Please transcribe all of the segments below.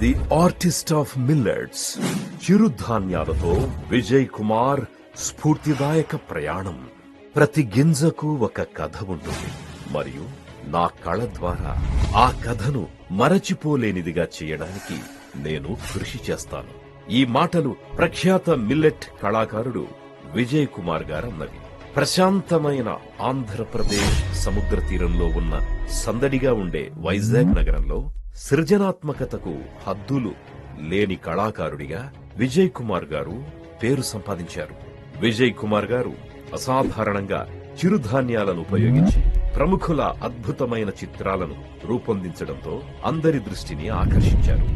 The artist of millets. చిరుధాన్యాలతో విజయ్ కుమార్ స్ఫూర్తిదాయక ప్రయాణం. ప్రతి గింజకు ఒక కథ ఉంటుంది మరియు నా కళ ద్వారా ఆ కథను మరచిపోలేనిదిగా చేయడానికి నేను కృషి చేస్తాను. ఈ మాటలు ప్రఖ్యాత మిల్లెట్ కళాకారుడు విజయ్ కుమార్ గారన్నవి. ప్రశాంతమైన ఆంధ్రప్రదేశ్ సముద్ర తీరంలో ఉన్న సందడిగా ఉండే వైజాగ్ నగరంలో సృజనాత్మకతకు హద్దులు లేని కళాకారుడిగా విజయ్ కుమార్ గారు పేరు సంపాదించారు. విజయ్ కుమార్ గారు అసాధారణంగా చిరుధాన్యాలను ఉపయోగించి ప్రముఖుల అద్భుతమైన చిత్రాలను రూపొందించడంతో అందరి దృష్టిని ఆకర్షించారు.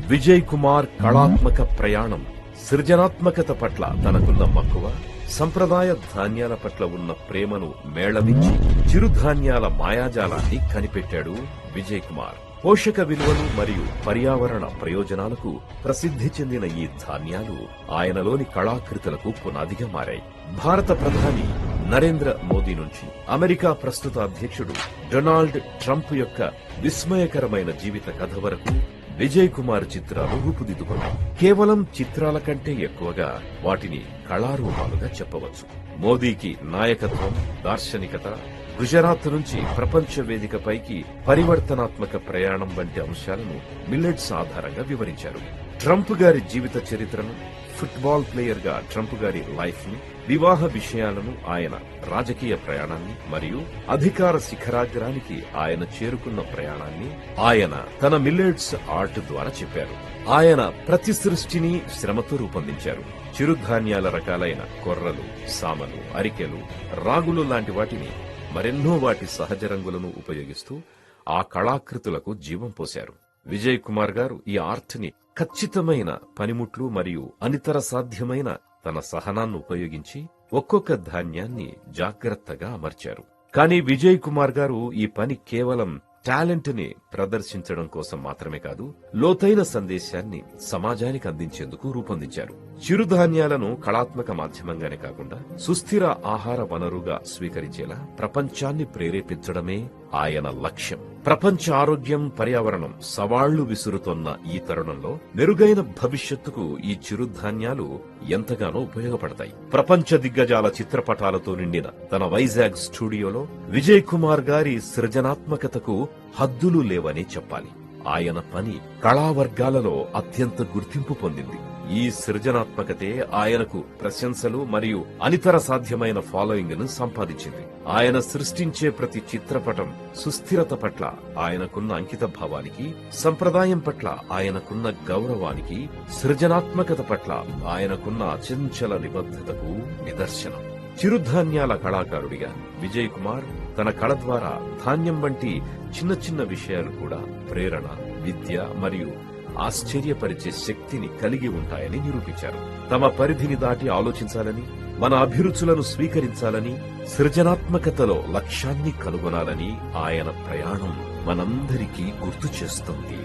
విజయ్ కుమార్ కళాత్మక ప్రయాణం, సృజనాత్మకత పట్ల తనకున్న మక్కువ, సంప్రదాయ ధాన్యాల పట్ల ఉన్న ప్రేమను మేళవించి చిరుధాన్యాల మాయాజాలాన్ని కనిపెట్టాడు విజయ్ కుమార్. పోషక విలువలు మరియు పర్యావరణ ప్రయోజనాలకు ప్రసిద్ధి చెందిన ఈ ధాన్యాలు ఆయనలోని కళాకృతులకు పునాదిగా మారాయి. భారత ప్రధాని నరేంద్ర మోదీ నుంచి అమెరికా ప్రస్తుత అధ్యక్షుడు డొనాల్డ్ ట్రంప్ యొక్క విస్మయకరమైన జీవిత కథ వరకు విజయ్ కుమార్ చిత్రాలు రూపుదిద్దుకున్నాయి. కేవలం చిత్రాల కంటే ఎక్కువగా వాటిని కళారూపాలుగా చెప్పవచ్చు. మోదీకి నాయకత్వం, దార్శనికత, గుజరాత్ నుంచి ప్రపంచ వేదికపైకి పరివర్తనాత్మక ప్రయాణం వంటి అంశాలను మిల్లెట్స్ ఆధారంగా వివరించారు. ట్రంప్ గారి జీవిత చరిత్రను, ఫుట్బాల్ ప్లేయర్ గా ట్రంప్ గారి లైఫ్ ను, వివాహ విషయాలను, ఆయన రాజకీయ ప్రయాణాన్ని మరియు అధికార శిఖరాగ్రానికి ఆయన చేరుకున్న ప్రయాణాన్ని ఆయన తన మిల్లెట్స్ ఆర్ట్ ద్వారా చెప్పారు. ఆయన ప్రతి సృష్టిని శ్రమతో రూపొందించారు. చిరుధాన్యాల రకాలైన కొర్రలు, సామలు, అరికెలు, రాగులు లాంటి వాటిని మరెన్నో వాటి సహజ రంగులను ఉపయోగిస్తూ ఆ కళాకృతులకు జీవం పోశారు. విజయ్ కుమార్ గారు ఈ ఆర్ట్ ని ఖచ్చితమైన పనిముట్లు మరియు అనితర సాధ్యమైన తన సహనాన్ని ఉపయోగించి ఒక్కొక్క ధాన్యాన్ని జాగ్రత్తగా అమర్చారు. కానీ విజయ్ కుమార్ గారు ఈ పని కేవలం టాలెంట్ ని ప్రదర్శించడం కోసం మాత్రమే కాదు, లోతైన సందేశాన్ని సమాజానికి అందించేందుకు రూపొందించారు. చిరుధాన్యాలను కళాత్మక మాధ్యమంగానే కాకుండా సుస్థిర ఆహార వనరుగా స్వీకరించేలా ప్రపంచాన్ని ప్రేరేపించడమే ఆయన లక్ష్యం. ప్రపంచ ఆరోగ్యం, పర్యావరణం సవాళ్లు విసురుతోన్న ఈ తరుణంలో మెరుగైన భవిష్యత్తుకు ఈ చిరుధాన్యాలు ఎంతగానో ఉపయోగపడతాయి. ప్రపంచ దిగ్గజాల చిత్రపటాలతో నిండిన తన వైజాగ్ స్టూడియోలో విజయ్ కుమార్ గారి సృజనాత్మకతకు హద్దులు లేవని చెప్పాలి. ఆయన పని కళావర్గాలలో అత్యంత గుర్తింపు పొందింది. ఈ సృజనాత్మకతే ఆయనకు ప్రశంసలు మరియు అనితర సాధ్యమైన ఫాలోయింగ్ ను సంపాదించింది. ఆయన సృష్టించే ప్రతి చిత్రపటం సుస్థిరత పట్ల ఆయనకున్న అంకిత భావానికి, సంప్రదాయం పట్ల ఆయనకున్న గౌరవానికి, సృజనాత్మకత పట్ల ఆయనకున్న అచంచల నిబద్ధతకు నిదర్శనం. చిరుధాన్యాల కళాకారుడిగా విజయ్ కుమార్ తన కళ ద్వారా ధాన్యం వంటి చిన్న చిన్న విషయాలు కూడా ప్రేరణ, విద్య మరియు ఆశ్చర్యపరిచే శక్తిని కలిగి ఉంటాయని నిరూపించారు. తమ పరిధిని దాటి ఆలోచించాలని, మన అభిరుచులను స్వీకరించాలని, సృజనాత్మకతలో లక్ష్యాన్ని కనుగొనాలని ఆయన ప్రయాణం మనందరికీ గుర్తు చేస్తుంది.